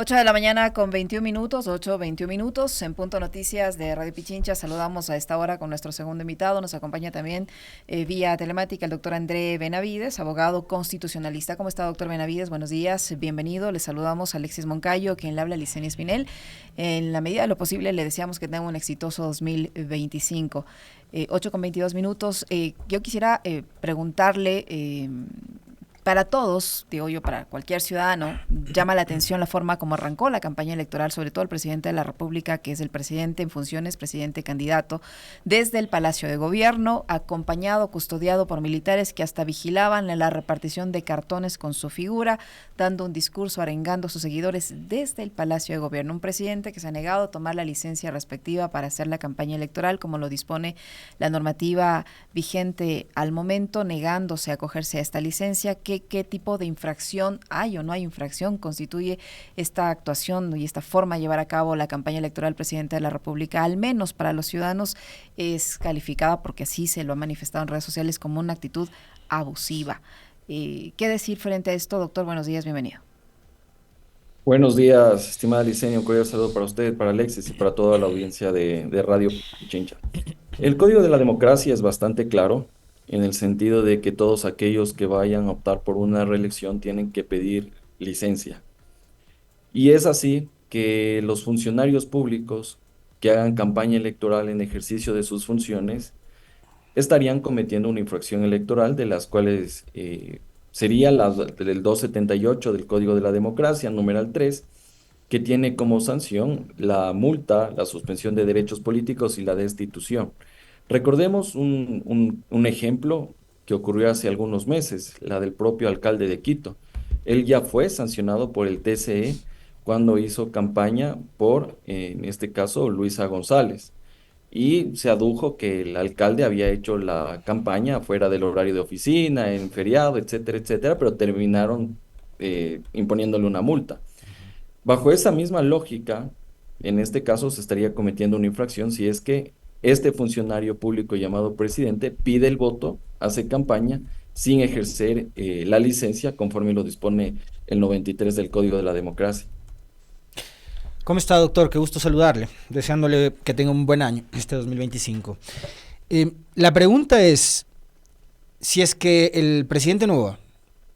8 de la mañana con 21 minutos, 8:21 minutos, en Punto Noticias de Radio Pichincha. Saludamos a esta hora con nuestro segundo invitado. Nos acompaña también vía telemática el doctor André Benavides, abogado constitucionalista. ¿Cómo está, doctor Benavides? Buenos días, bienvenido. Le saludamos a Alexis Moncayo, quien le habla, Licenia Espinel. En la medida de lo posible le deseamos que tenga un exitoso 2025. 8:22 minutos. Yo quisiera preguntarle... para todos, digo yo, para cualquier ciudadano, llama la atención la forma como arrancó la campaña electoral, sobre todo el presidente de la República, que es el presidente en funciones, presidente candidato, desde el Palacio de Gobierno, acompañado, custodiado por militares que hasta vigilaban la repartición de cartones con su figura, dando un discurso, arengando a sus seguidores desde el Palacio de Gobierno. Un presidente que se ha negado a tomar la licencia respectiva para hacer la campaña electoral, como lo dispone la normativa vigente al momento, negándose a acogerse a esta licencia. ¿Qué tipo de infracción hay o no hay infracción constituye esta actuación y esta forma de llevar a cabo la campaña electoral del presidente de la República? Al menos para los ciudadanos es calificada, porque así se lo ha manifestado en redes sociales, como una actitud abusiva. ¿Qué decir frente a esto, doctor? Buenos días, bienvenido. Buenos días, estimada Licenia, un cordial saludo para usted, para Alexis y para toda la audiencia de Radio Pichincha. El código de la democracia es bastante claro en el sentido de que todos aquellos que vayan a optar por una reelección tienen que pedir licencia. Y es así que los funcionarios públicos que hagan campaña electoral en ejercicio de sus funciones estarían cometiendo una infracción electoral de las cuales sería la del 278 del Código de la Democracia, numeral 3, que tiene como sanción la multa, la suspensión de derechos políticos y la destitución. Recordemos un ejemplo que ocurrió hace algunos meses, la del propio alcalde de Quito. Él ya fue sancionado por el TCE cuando hizo campaña por, en este caso, Luisa González. Y se adujo que el alcalde había hecho la campaña fuera del horario de oficina, en feriado, etcétera, etcétera, pero terminaron imponiéndole una multa. Bajo esa misma lógica, en este caso se estaría cometiendo una infracción si es que este funcionario público llamado presidente pide el voto, hace campaña sin ejercer la licencia conforme lo dispone el 93 del Código de la Democracia. ¿Cómo está, doctor? Qué gusto saludarle, deseándole que tenga un buen año, este 2025. La pregunta es, si es que el presidente Noboa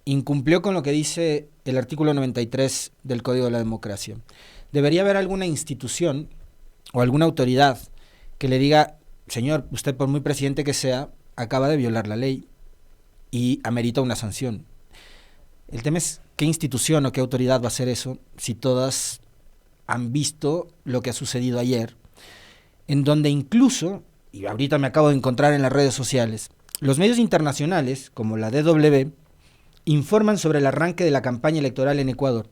incumplió con lo que dice el artículo 93 del Código de la Democracia, ¿debería haber alguna institución o alguna autoridad que le diga, señor, usted por muy presidente que sea, acaba de violar la ley y amerita una sanción? El tema es qué institución o qué autoridad va a hacer eso si todas han visto lo que ha sucedido ayer, en donde incluso, y ahorita me acabo de encontrar en las redes sociales, los medios internacionales, como la DW, informan sobre el arranque de la campaña electoral en Ecuador.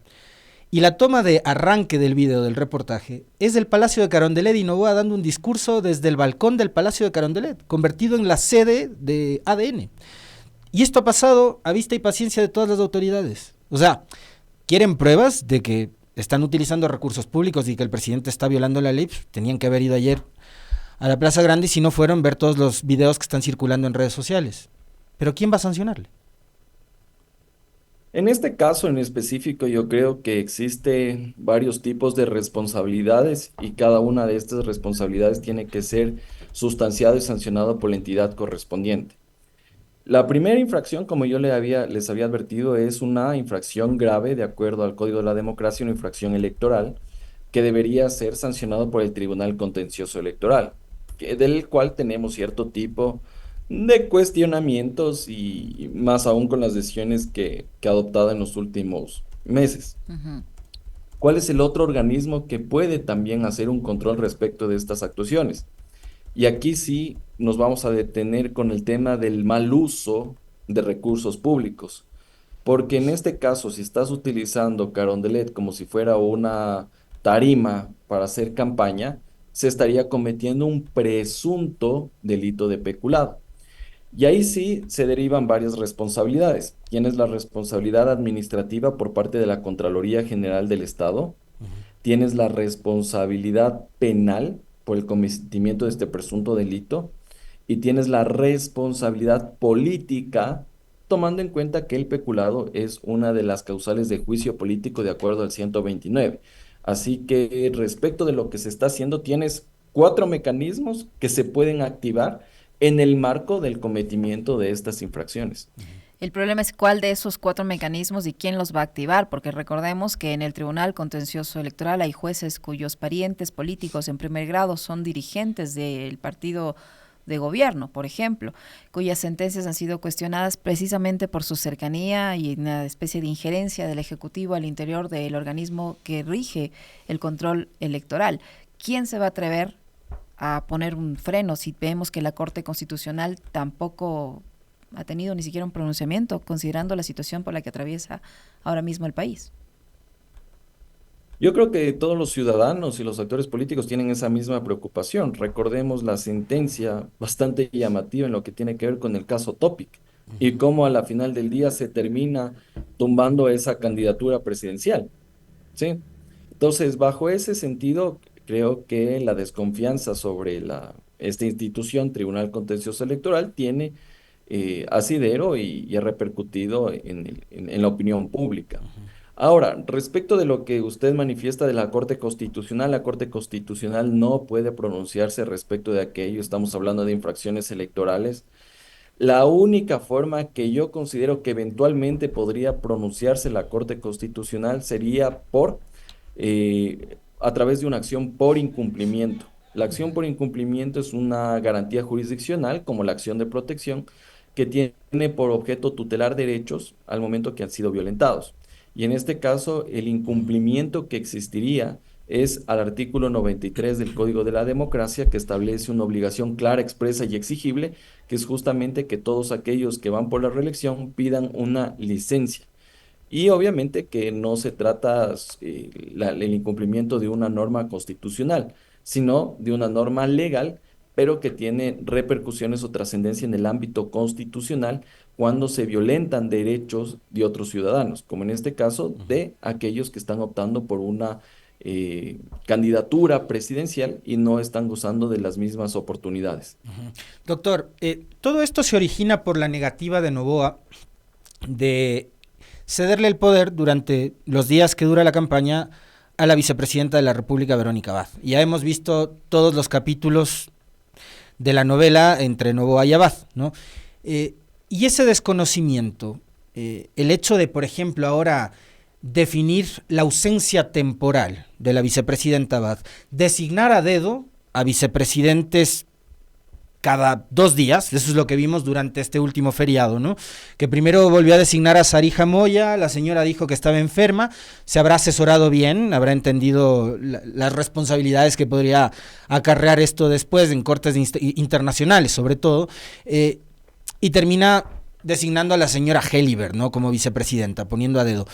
Y la toma de arranque del video del reportaje es del Palacio de Carondelet y Noboa dando un discurso desde el balcón del Palacio de Carondelet, convertido en la sede de ADN. Y esto ha pasado a vista y paciencia de todas las autoridades. O sea, ¿quieren pruebas de que están utilizando recursos públicos y que el presidente está violando la ley? Pues tenían que haber ido ayer a la Plaza Grande y si no fueron, ver todos los videos que están circulando en redes sociales. Pero ¿quién va a sancionarle? En este caso en específico, yo creo que existe varios tipos de responsabilidades y cada una de estas responsabilidades tiene que ser sustanciado y sancionado por la entidad correspondiente. La primera infracción, como yo les había advertido, es una infracción grave de acuerdo al Código de la Democracia, una infracción electoral que debería ser sancionado por el Tribunal Contencioso Electoral, del cual tenemos cierto tipo de cuestionamientos y más aún con las decisiones que ha adoptado en los últimos meses. Uh-huh. ¿Cuál es el otro organismo que puede también hacer un control respecto de estas actuaciones? Y aquí sí nos vamos a detener con el tema del mal uso de recursos públicos, porque en este caso, si estás utilizando Carondelet como si fuera una tarima para hacer campaña, se estaría cometiendo un presunto delito de peculado. Y ahí sí se derivan varias responsabilidades. Tienes la responsabilidad administrativa por parte de la Contraloría General del Estado, tienes la responsabilidad penal por el cometimiento de este presunto delito y tienes la responsabilidad política tomando en cuenta que el peculado es una de las causales de juicio político de acuerdo al 129. Así que respecto de lo que se está haciendo, tienes cuatro mecanismos que se pueden activar en el marco del cometimiento de estas infracciones. El problema es cuál de esos cuatro mecanismos y quién los va a activar, porque recordemos que en el Tribunal Contencioso Electoral hay jueces cuyos parientes políticos en primer grado son dirigentes del partido de gobierno, por ejemplo, cuyas sentencias han sido cuestionadas precisamente por su cercanía y una especie de injerencia del Ejecutivo al interior del organismo que rige el control electoral. ¿Quién se va a atrever a poner un freno si vemos que la Corte Constitucional tampoco ha tenido ni siquiera un pronunciamiento, considerando la situación por la que atraviesa ahora mismo el país? Yo creo que todos los ciudadanos y los actores políticos tienen esa misma preocupación. Recordemos la sentencia bastante llamativa en lo que tiene que ver con el caso Topic y cómo a la final del día se termina tumbando esa candidatura presidencial, ¿sí? Entonces, bajo ese sentido, creo que la desconfianza sobre esta institución, Tribunal Contencioso Electoral, tiene asidero y ha repercutido en la opinión pública. Ahora, respecto de lo que usted manifiesta de la Corte Constitucional no puede pronunciarse respecto de aquello, estamos hablando de infracciones electorales. La única forma que yo considero que eventualmente podría pronunciarse la Corte Constitucional sería a través de una acción por incumplimiento. La acción por incumplimiento es una garantía jurisdiccional, como la acción de protección, que tiene por objeto tutelar derechos al momento que han sido violentados. Y en este caso, el incumplimiento que existiría es al artículo 93 del Código de la Democracia, que establece una obligación clara, expresa y exigible, que es justamente que todos aquellos que van por la reelección pidan una licencia. Y obviamente que no se trata el incumplimiento de una norma constitucional, sino de una norma legal, pero que tiene repercusiones o trascendencia en el ámbito constitucional cuando se violentan derechos de otros ciudadanos, como en este caso de aquellos que están optando por una candidatura presidencial y no están gozando de las mismas oportunidades. Doctor, todo esto se origina por la negativa de Noboa de cederle el poder durante los días que dura la campaña a la vicepresidenta de la República, Verónica Abad. Ya hemos visto todos los capítulos de la novela entre Noboa y Abad, ¿no? Y ese desconocimiento, el hecho de, por ejemplo, ahora definir la ausencia temporal de la vicepresidenta Abad, designar a dedo a vicepresidentes cada 2 días, eso es lo que vimos durante este último feriado, ¿no? Que primero volvió a designar a Sarija Moya, la señora dijo que estaba enferma, se habrá asesorado bien, habrá entendido las responsabilidades que podría acarrear esto después en cortes internacionales, sobre todo, y termina designando a la señora Helliver, ¿no? Como vicepresidenta, poniendo a dedo.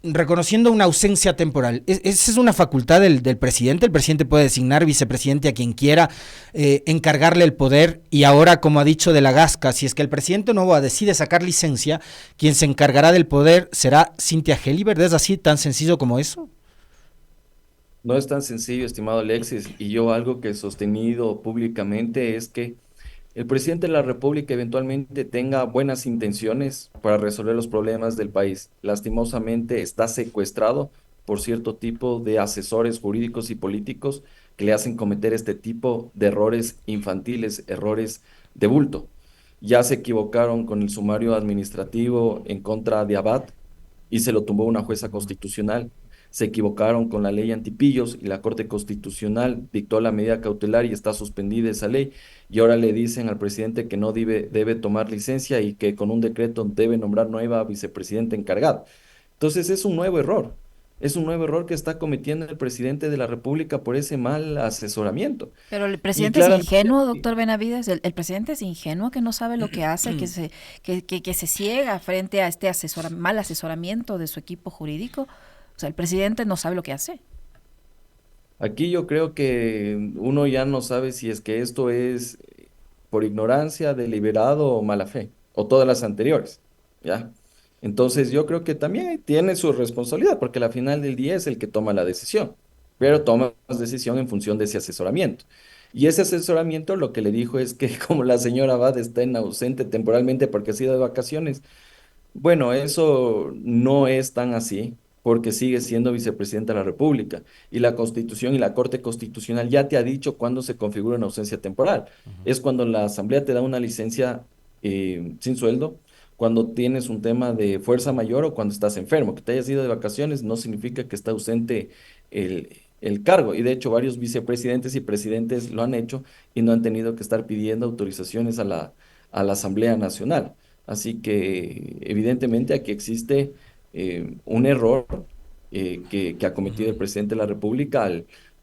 Reconociendo una ausencia temporal. ¿Esa es una facultad del presidente? El presidente puede designar vicepresidente a quien quiera, encargarle el poder, y ahora, como ha dicho de la Gasca, si es que el presidente Noboa decide sacar licencia, quien se encargará del poder será Cynthia Helliver. ¿Es así tan sencillo como eso? No es tan sencillo, estimado Alexis, y yo algo que he sostenido públicamente es que el presidente de la República eventualmente tenga buenas intenciones para resolver los problemas del país. Lastimosamente está secuestrado por cierto tipo de asesores jurídicos y políticos que le hacen cometer este tipo de errores infantiles, errores de bulto. Ya se equivocaron con el sumario administrativo en contra de Abad y se lo tumbó una jueza constitucional. Se equivocaron con la ley antipillos y la Corte Constitucional dictó la medida cautelar y está suspendida esa ley. Y ahora le dicen al presidente que no debe tomar licencia y que con un decreto debe nombrar nueva vicepresidenta encargada. Entonces es un nuevo error. Es un nuevo error que está cometiendo el presidente de la República por ese mal asesoramiento. Pero el Y presidente es claramente, ingenuo, doctor Benavides. El presidente es ingenuo, que no sabe lo que hace, que se ciega frente a este mal asesoramiento de su equipo jurídico. O sea, el presidente no sabe lo que hace. aquí yo creo que uno ya no sabe si es que esto es por ignorancia, deliberado o mala fe, o todas las anteriores, ¿ya? Entonces yo creo que también ahí tiene su responsabilidad, porque al final del día es el que toma la decisión, pero toma la decisión en función de ese asesoramiento. Y ese asesoramiento lo que le dijo es que como la señora Abad está en ausente temporalmente porque ha sido de vacaciones, bueno, eso no es tan así, porque sigue siendo vicepresidenta de la República y la Constitución y la Corte Constitucional ya te ha dicho cuándo se configura una ausencia temporal. Es cuando la Asamblea te da una licencia sin sueldo, cuando tienes un tema de fuerza mayor o cuando estás enfermo. Que te hayas ido de vacaciones no significa que está ausente el cargo. Y de hecho, varios vicepresidentes y presidentes lo han hecho y no han tenido que estar pidiendo autorizaciones a la Asamblea Nacional. Así que evidentemente aquí existe un error que ha cometido el presidente de la República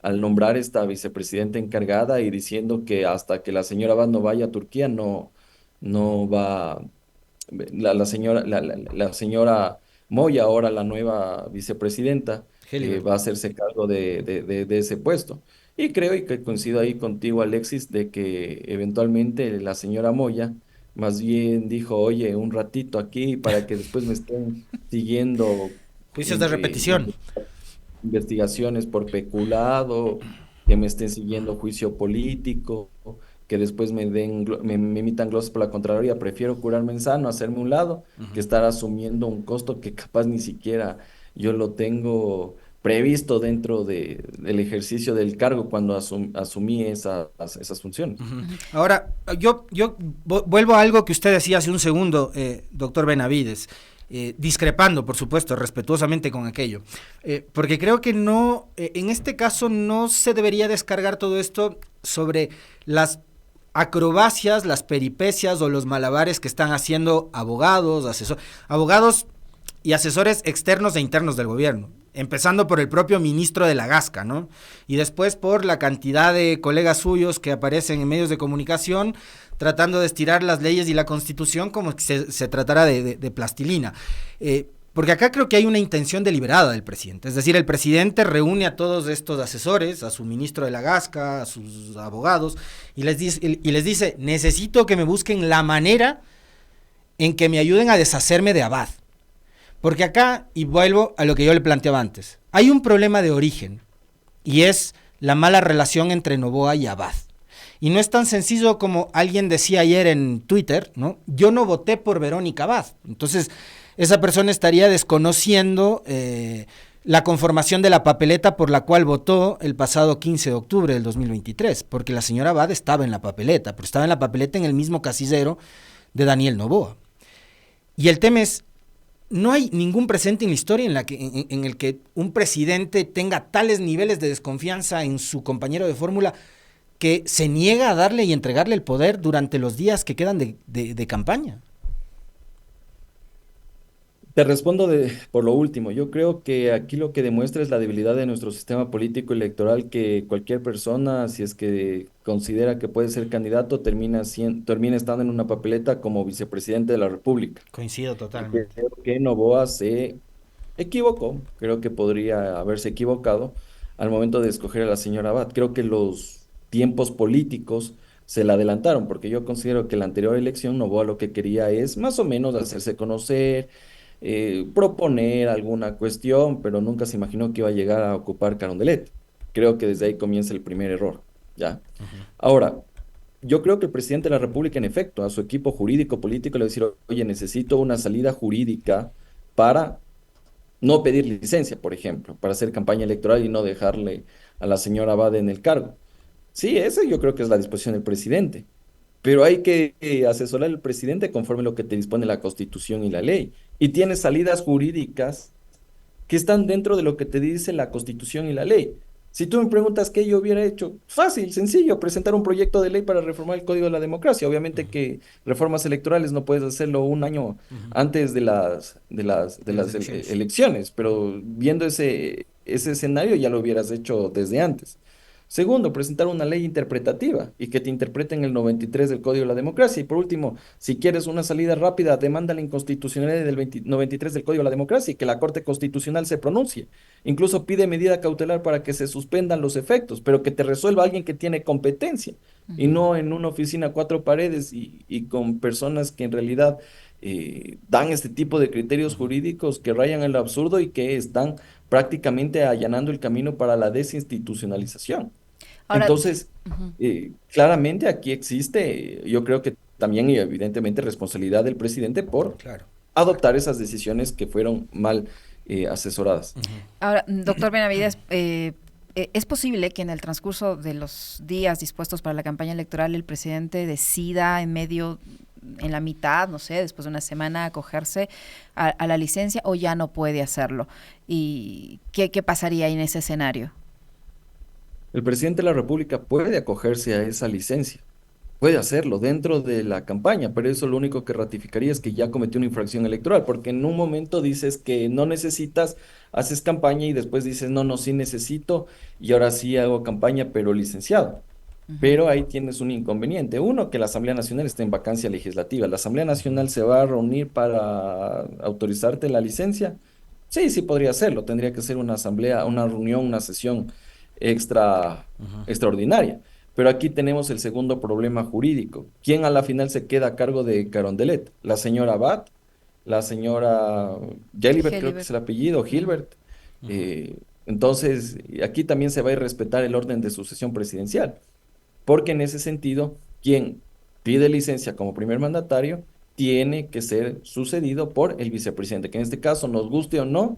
al nombrar esta vicepresidenta encargada y diciendo que hasta que la señora Abad no vaya a Turquía no va la señora Moya, ahora la nueva vicepresidenta, Helliber. va a hacerse cargo de ese puesto. Y creo y que coincido ahí contigo, Alexis, de que eventualmente la señora Moya más bien dijo, oye, un ratito aquí para que después me estén siguiendo Juicios de en- repetición. investigaciones por peculado, que me estén siguiendo juicio político, que después me emitan glosas por la Contraloría. Prefiero curarme en sano, hacerme un lado, que estar asumiendo un costo que capaz ni siquiera yo lo tengo previsto dentro del ejercicio del cargo cuando asumí esas funciones. Ujú. Ahora, yo vuelvo a algo que usted decía hace un segundo, doctor Benavides, discrepando, por supuesto, respetuosamente con aquello, porque creo que no, en este caso no se debería descargar todo esto sobre las acrobacias, las peripecias o los malabares que están haciendo abogados y asesores externos e internos del gobierno, empezando por el propio ministro de la Gasca, ¿no? Y después por la cantidad de colegas suyos que aparecen en medios de comunicación tratando de estirar las leyes y la Constitución como si se tratara de plastilina. Porque acá creo que hay una intención deliberada del presidente. Es decir, el presidente reúne a todos estos asesores, a su ministro de la Gasca, a sus abogados, y les dice, necesito que me busquen la manera en que me ayuden a deshacerme de Abad. Porque acá, y vuelvo a lo que yo le planteaba antes, hay un problema de origen, y es la mala relación entre Noboa y Abad. Y no es tan sencillo como alguien decía ayer en Twitter, ¿no? Yo no voté por Verónica Abad. Entonces, esa persona estaría desconociendo la conformación de la papeleta por la cual votó el pasado 15 de octubre del 2023, porque la señora Abad estaba en la papeleta, pero estaba en la papeleta en el mismo casillero de Daniel Noboa. Y el tema es, no hay ningún presente en la historia en el que un presidente tenga tales niveles de desconfianza en su compañero de fórmula que se niega a darle y entregarle el poder durante los días que quedan de campaña. Te respondo por lo último. Yo creo que aquí lo que demuestra es la debilidad de nuestro sistema político electoral, que cualquier persona, si es que considera que puede ser candidato, termina estando en una papeleta como vicepresidente de la República. Coincido Y totalmente. creo que Noboa se equivocó, creo que podría haberse equivocado al momento de escoger a la señora Abad. Creo que los tiempos políticos se la adelantaron, porque yo considero que la anterior elección Noboa lo que quería es más o menos hacerse conocer, proponer alguna cuestión, pero nunca se imaginó que iba a llegar a ocupar Carondelet. Creo que desde ahí comienza el primer error, ¿ya? Ahora, yo creo que el presidente de la República, en efecto, a su equipo jurídico político le va a decir, oye, necesito una salida jurídica para no pedir licencia, por ejemplo, para hacer campaña electoral y no dejarle a la señora Abad en el cargo. Sí, esa yo creo que es la disposición del presidente, pero hay que asesorar al presidente conforme lo que te dispone la Constitución y la ley. Y tiene salidas jurídicas que están dentro de lo que te dice la Constitución y la ley. Si tú me preguntas qué yo hubiera hecho, fácil, sencillo, presentar un proyecto de ley para reformar el Código de la Democracia. Obviamente que reformas electorales no puedes hacerlo un año antes de De las las elecciones. elecciones, pero viendo ese escenario ya lo hubieras hecho desde antes. Segundo, presentar una ley interpretativa y que te interpreten el 93 del Código de la Democracia. Y por último, si quieres una salida rápida, demanda la inconstitucionalidad del 93 del Código de la Democracia y que la Corte Constitucional se pronuncie. Incluso pide medida cautelar para que se suspendan los efectos, pero que te resuelva alguien que tiene competencia y no en una oficina a cuatro paredes y con personas que en realidad dan este tipo de criterios jurídicos que rayan en lo absurdo y que están prácticamente allanando el camino para la desinstitucionalización. Ahora, Entonces, ujú. claramente aquí existe, yo creo que también y evidentemente responsabilidad del presidente por Claro. adoptar esas decisiones que fueron mal asesoradas. Ujú. Ahora, doctor Benavides, ¿es posible que en el transcurso de los días dispuestos para la campaña electoral el presidente decida en la mitad, no sé, después de una semana, acogerse a la licencia o ya no puede hacerlo? ¿Y qué pasaría en ese escenario? El presidente de la República puede acogerse a esa licencia, puede hacerlo dentro de la campaña, pero eso lo único que ratificaría es que ya cometió una infracción electoral, porque en un momento dices que no necesitas, haces campaña y después dices, no, no, sí necesito y ahora sí hago campaña, pero licenciado. Ujú. Pero ahí tienes un inconveniente. Uno, que la Asamblea Nacional está en vacancia legislativa. ¿La Asamblea Nacional se va a reunir para autorizarte la licencia? Sí, sí podría hacerlo. Tendría que ser una asamblea, una reunión, una sesión extra, Ujú. extraordinaria. Pero aquí tenemos el segundo problema jurídico. ¿Quién a la final se queda a cargo de Carondelet? ¿La señora Abad? ¿La señora Gelibert, creo que es Helibert. el apellido, Ujú. Gilbert? Eh, entonces, aquí también se va a ir respetar el orden de sucesión presidencial porque en ese sentido, quien pide licencia como primer mandatario tiene que ser sucedido por el vicepresidente, que en este caso, nos guste o no,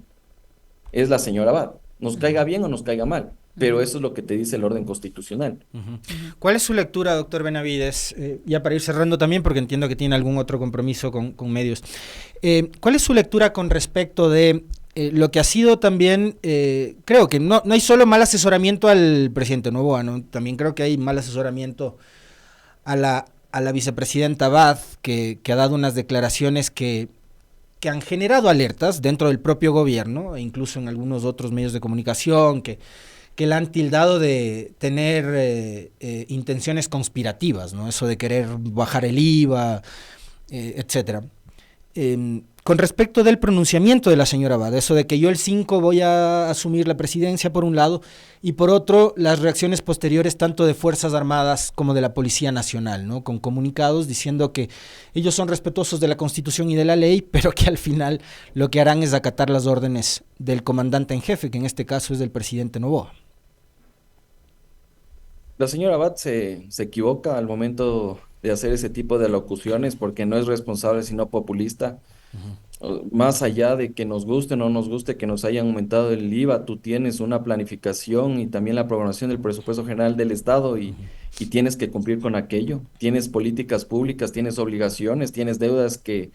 es la señora Abad. Nos Ujú. caiga bien o nos caiga mal, pero Ujú. eso es lo que te dice el orden constitucional. Ujú. Ujú. ¿Cuál es su lectura, doctor Benavides? Ya para ir cerrando también, porque entiendo que tiene algún otro compromiso con medios. ¿Cuál es su lectura con respecto de lo que ha sido también, creo que no hay solo mal asesoramiento al presidente Noboa, ¿no? También creo que hay mal asesoramiento a la vicepresidenta Abad, que ha dado unas declaraciones que han generado alertas dentro del propio gobierno, e incluso en algunos otros medios de comunicación, que la han tildado de tener intenciones conspirativas, ¿no? Eso de querer bajar el IVA, etcétera. Con respecto del pronunciamiento de la señora Abad, eso de que yo el 5 voy a asumir la presidencia por un lado, y por otro las reacciones posteriores tanto de Fuerzas Armadas como de la Policía Nacional, ¿no? Con comunicados diciendo que ellos son respetuosos de la Constitución y de la ley, pero que al final lo que harán es acatar las órdenes del comandante en jefe, que en este caso es del presidente Noboa. La señora Abad se equivoca al momento de hacer ese tipo de alocuciones porque no es responsable, sino populista. Más allá de que nos guste o no nos guste que nos hayan aumentado el IVA, tú tienes una planificación y también la programación del presupuesto general del Estado y tienes que cumplir con aquello. Tienes políticas públicas, tienes obligaciones, tienes deudas que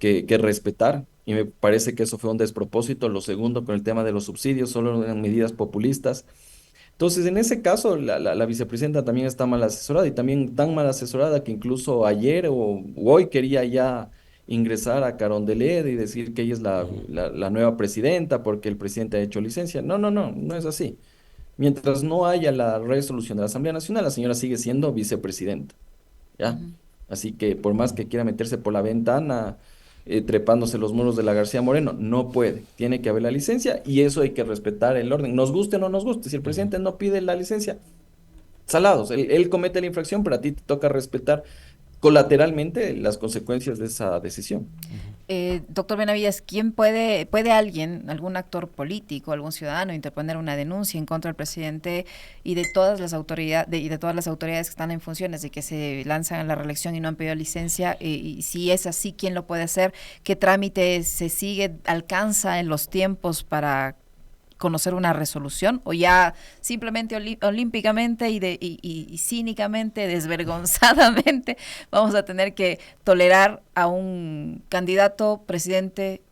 respetar. Y me parece que eso fue un despropósito. Lo segundo, con el tema de los subsidios, solo eran medidas populistas. Entonces, en ese caso, la vicepresidenta también está mal asesorada y también tan mal asesorada que incluso ayer o hoy quería ya ingresar a Carondelet y decir que ella es la nueva presidenta porque el presidente ha hecho licencia. No, no, no, no es así. Mientras no haya la resolución de la Asamblea Nacional, la señora sigue siendo vicepresidenta, ¿ya? Ujú. Así que por más que quiera meterse por la ventana, trepándose los muros de la García Moreno, no puede. Tiene que haber la licencia y eso hay que respetar el orden. Nos guste o no nos guste. Si el presidente no pide la licencia, salados. Él comete la infracción, pero a ti te toca respetar colateralmente las consecuencias de esa decisión. Doctor Benavides, puede alguien, algún actor político, algún ciudadano, interponer una denuncia en contra del presidente y de todas las autoridades que están en funciones y que se lanzan a la reelección y no han pedido licencia? Y si es así, ¿quién lo puede hacer? ¿Qué trámite se sigue, alcanza en los tiempos para conocer una resolución, o ya simplemente olímpicamente y cínicamente, desvergonzadamente vamos a tener que tolerar a un candidato presidente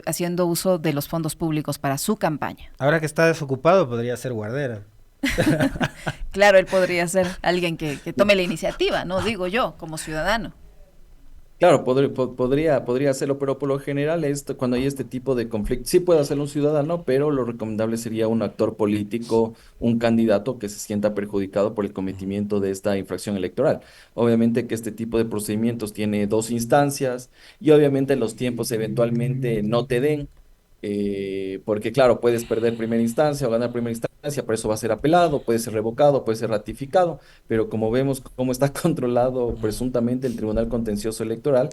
haciendo uso de los fondos públicos para su campaña? Ahora que está desocupado, podría ser guardera. Claro, él podría ser alguien que tome la iniciativa, no digo yo, como ciudadano. Claro, podría hacerlo, pero por lo general cuando hay este tipo de conflicto, sí puede hacerlo un ciudadano, pero lo recomendable sería un actor político, un candidato que se sienta perjudicado por el cometimiento de esta infracción electoral. Obviamente que este tipo de procedimientos tiene dos instancias y obviamente los tiempos eventualmente no te den, porque claro, puedes perder primera instancia o ganar primera instancia, pero eso va a ser apelado, puede ser revocado, puede ser ratificado, pero como vemos cómo está controlado presuntamente el Tribunal Contencioso Electoral,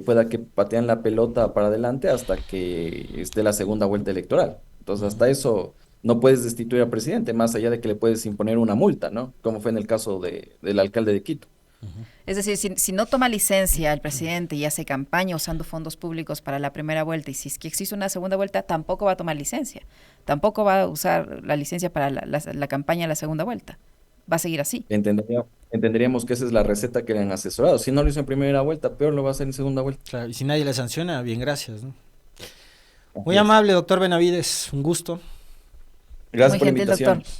pueda que patean la pelota para adelante hasta que esté la segunda vuelta electoral. Entonces, hasta eso no puedes destituir al presidente, más allá de que le puedes imponer una multa, ¿no? Como fue en el caso del alcalde de Quito. Es decir, si no toma licencia el presidente y hace campaña usando fondos públicos para la primera vuelta, y si es que existe una segunda vuelta, tampoco va a tomar licencia. Tampoco va a usar la licencia para la campaña de la segunda vuelta. Va a seguir así. Entenderíamos que esa es la receta que le han asesorado. Si no lo hizo en primera vuelta, peor lo va a hacer en segunda vuelta. Claro, y si nadie le sanciona, bien, gracias, ¿no? Así Muy es. amable, doctor Benavides, un gusto. Gracias Muy por la gentil, invitación. doctor.